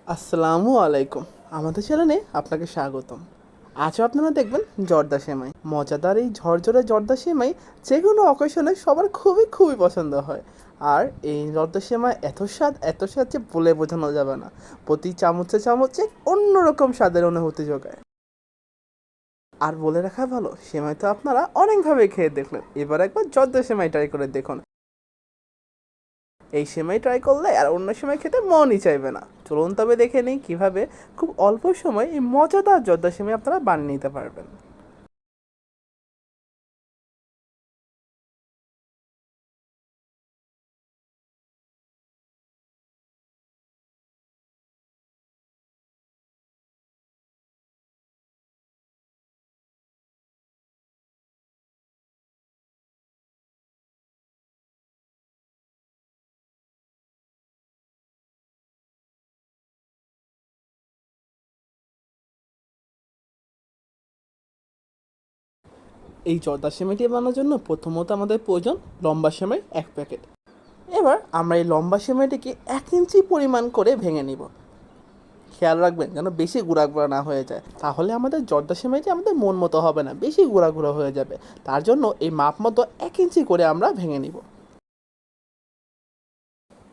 আসসালামু আলাইকুম। আমাদের চ্যানেলে আপনাকে স্বাগতম। আজও আপনারা দেখবেন জর্দা সেমাই। মজাদার এই ঝরঝরে জর্দা সেমাই যে কোনো অকেশনে সবার খুবই খুবই পছন্দ হয়। আর এই জর্দা সেমাই এত স্বাদ যে বলে বোঝানো যাবে না। প্রতি চামচে চামচে অন্যরকম স্বাদের অনুভূতি যোগায়। আর বলে রাখা ভালো, সেমাই তো আপনারা অনেকভাবে খেয়ে দেখলেন, এবার একবার জর্দা সেমাই ট্রাই করে দেখুন। এই সেমাই ট্রাই করলে আর অন্য সময় খেতে মনই চাইবে না। চলুন তবে দেখে নিই কীভাবে খুব অল্প সময় এই মজাদার জর্দা সেমাই আপনারা বানিয়ে নিতে পারবেন। এই জর্দা সেমাইটি বানানোর জন্য প্রথমত আমাদের প্রয়োজন লম্বা সেমাই 1 প্যাকেট। এবার আমরা এই লম্বা সেমাইটিকে 1 ইঞ্চি পরিমাণ করে ভেঙে নিব। খেয়াল রাখবেন যেন বেশি গুঁড়া গুঁড়া না হয়ে যায়, তাহলে আমাদের জর্দা সেমাইটি আমাদের মন মতো হবে না, বেশি গুঁড়া গুঁড়া হয়ে যাবে। তার জন্য এই মাপ মতো 1 ইঞ্চি করে আমরা ভেঙে নিব।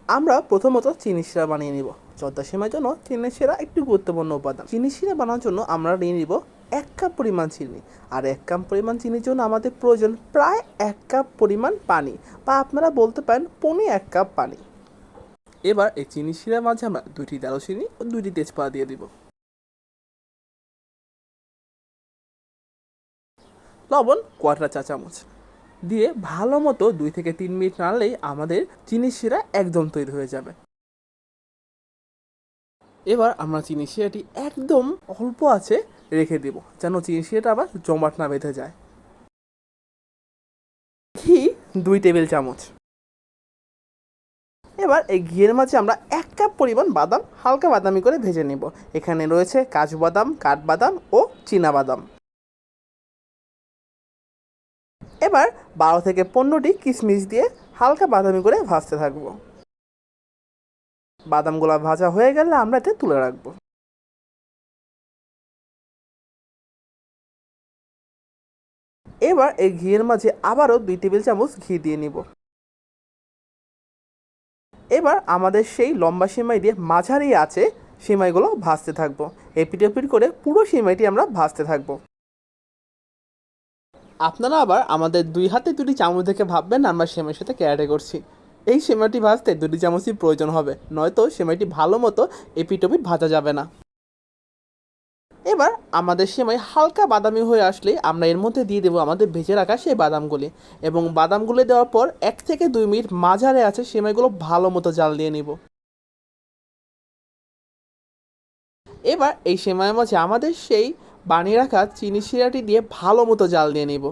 আমরা প্রথমত চিনি শিরা বানিয়ে নিব। জর্দা সেমাইয়ের জন্য চিনি শিরা একটি গুরুত্বপূর্ণ উপাদান। চিনি শিরা বানানোর জন্য আমরা নিয়ে নিব 1 কাপ পরিমাণ চিনি। আর 1 কাপ পরিমাণ চিনির জন্য আমাদের প্রয়োজন প্রায় 1 কাপ পরিমাণ পানি, বা আপনারা বলতে পারেন 1/4 কাপ পানি। এবার এই চিনি শিরার মাঝে আমরা 2টি দারুচিনি ও 2টি তেজপাতা দিয়ে দিব। লবণ 1/4 চা চামচ দিয়ে ভালো মতো 2 থেকে 3 মিনিট নাড়লেই আমাদের চিনি শিরা একদম তৈরি হয়ে যাবে। এবার আমরা চিনি শিরাটি একদম অল্প আছে রেখে দেব, যেন চিনি শিরাটা আবার জমাট না বেঁধে যায়। ঘি 2 টেবিল চামচ। এবার এই ঘিয়ের মাঝে আমরা 1 কাপ পরিমাণ বাদাম হালকা বাদামি করে ভেজে নেব। এখানে রয়েছে কাজু বাদাম, কাঠবাদাম ও চীনা বাদাম। এবার 12 থেকে 15টি কিশমিশ দিয়ে হালকা বাদামি করে ভাজতে থাকবো। বাদামগুলো ভাজা হয়ে গেলে আমরা এতে তুলে রাখবো। এবার এই ঘিয়ের মাঝে আবারও 2 টেবিল চামচ ঘি দিয়ে নিব। এবার আমাদের সেই লম্বা সেমাই দিয়ে মাঝারি আছে সেমাইগুলো ভাজতে থাকবো। এপিট ওপিট করে পুরো সেমাইটি আমরা ভাজতে থাকবো। আপনারা আবার আমাদের 2 হাতে 2টি চামচ দেখে ভাববেন আমরা সেমাইয়ের সাথে ক্যারাটে করছি। এই সেমাইটি ভাজতে 2টি চামচই প্রয়োজন হবে, নয়তো সেমাইটি ভালো মতো এপিট ওপিট ভাজা যাবে না। এবার আমাদের সেমাই হালকা বাদামি হয়ে আসলে আমরা এর মধ্যে দিয়ে দেবো আমাদের ভেজে রাখা সেই বাদামগুলি, এবং বাদামগুলি দেওয়ার পর 1 থেকে 2 মিনিট মাঝারে আছে সেমাইগুলো ভালো মতো জাল দিয়ে নিব। এবার এই সেমাইয়ের মাঝে আমাদের সেই বানিয়ে রাখা চিনি শিরাটি দিয়ে ভালো মতো জাল দিয়ে নিব।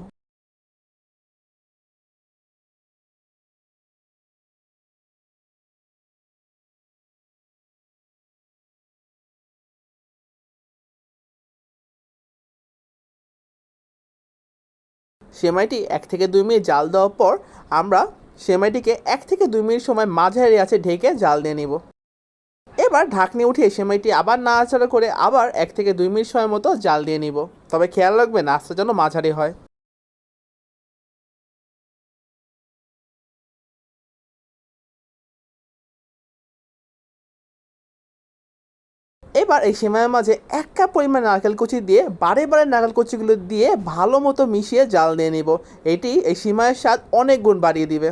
সেমাইটি 1 থেকে 2 মিনিট জাল দেওয়ার পর আমরা সেমাইটিকে 1 থেকে 2 মিনিট সময় মাঝারি আছে ঢেকে জাল দিয়ে নিব। এবার ঢাকনি উঠিয়ে সেমাইটি আবার নাড়াচাড়া করে আবার 1 থেকে 2 মিনিট সময় মতো জাল দিয়ে নিব। তবে খেয়াল রাখবেন আঁচটা যেন মাঝারি হয়। এবার এই সেমাইয়ের মাঝে 1 কাপ পরিমাণ নারকেল কুচি দিয়ে বারে বারে নারকেল কুচিগুলো দিয়ে ভালো মতো মিশিয়ে জাল দিয়ে নিব। এটি এই সেমাইয়ের স্বাদ অনেক গুণ বাড়িয়ে দিবে।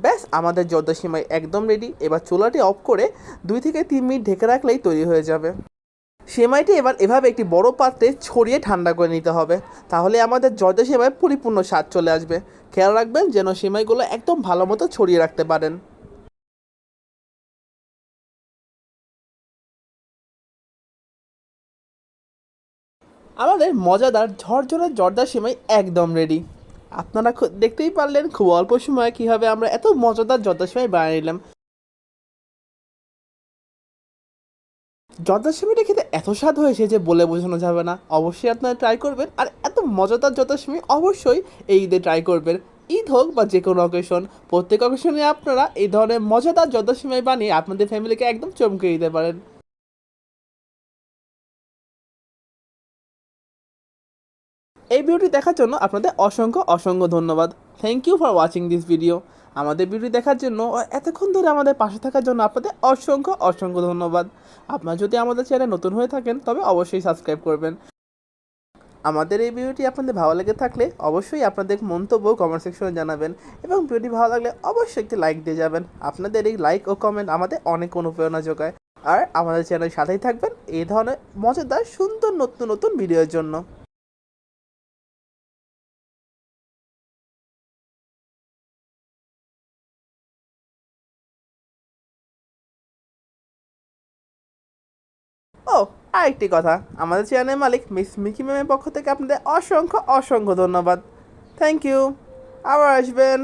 ব্যাস, আমাদের জর্দা সেমাই একদম রেডি। এবার চুলাটি অফ করে 2 থেকে 3 মিনিট ঢেকে রাখলেই তৈরি হয়ে যাবে। সেমাইটি এবার এভাবে একটি বড় পাত্রে ছড়িয়ে ঠান্ডা করে নিতে হবে, তাহলে আমাদের জর্দা সেমাই পরিপূর্ণ স্বাদ চলে আসবে। খেয়াল রাখবেন যেন সেমাইগুলো একদম ভালো মতো ছড়িয়ে রাখতে পারেন। আমাদের মজাদার ঝরঝরে জর্দা সেমাই একদম রেডি। আপনারা দেখতেই পারলেন খুব অল্প সময়ে কীভাবে আমরা এত মজাদার জর্দা সেমাই বানিয়ে নিলাম। জর্দা সেমাইটা খেতে এত স্বাদ হয়েছে যে বলে বোঝানো যাবে না। অবশ্যই আপনারা ট্রাই করবেন, আর এত মজাদার জর্দা সেমাই অবশ্যই এই ঈদে ট্রাই করবেন। ঈদ হোক বা যে কোনো অকেশন, প্রত্যেক অকেশনে আপনারা এই ধরনের মজাদার জর্দা সেমাই বানিয়ে আপনাদের ফ্যামিলিকে একদম চমকে দিতে পারেন। এই ভিডিওটি দেখার জন্য আপনাদের অসংখ্য অসংখ্য ধন্যবাদ। Thank you for watching this video. আমাদের ভিডিও দেখার জন্য ও এতক্ষণ ধরে আমাদের পাশে থাকার জন্য আপনাদের অসংখ্য অসংখ্য ধন্যবাদ। আপনারা যদি আমাদের চ্যানেল নতুন হয়ে থাকেন তবে অবশ্যই সাবস্ক্রাইব করবেন। আমাদের এই ভিডিওটি আপনাদের ভালো লেগে থাকলে অবশ্যই আপনাদের মন্তব্য কমেন্ট সেকশনে জানাবেন, এবং ভিডিওটি ভালো লাগলে অবশ্যই একটি লাইক দিয়ে যাবেন। আপনাদের এই লাইক ও কমেন্ট আমাদের অনেক অনুপ্রেরণা যোগায়। আর আমাদের চ্যানেলের সাথেই থাকবেন এই ধরনের মজাদার সুন্দর নতুন নতুন ভিডিওর জন্য। ও, আরেকটি কথা, আমাদের চ্যানেলের মালিক মিস মিকি ম্যামের পক্ষ থেকে আপনাদের অসংখ্য অসংখ্য ধন্যবাদ। Thank you. আবার আসবেন।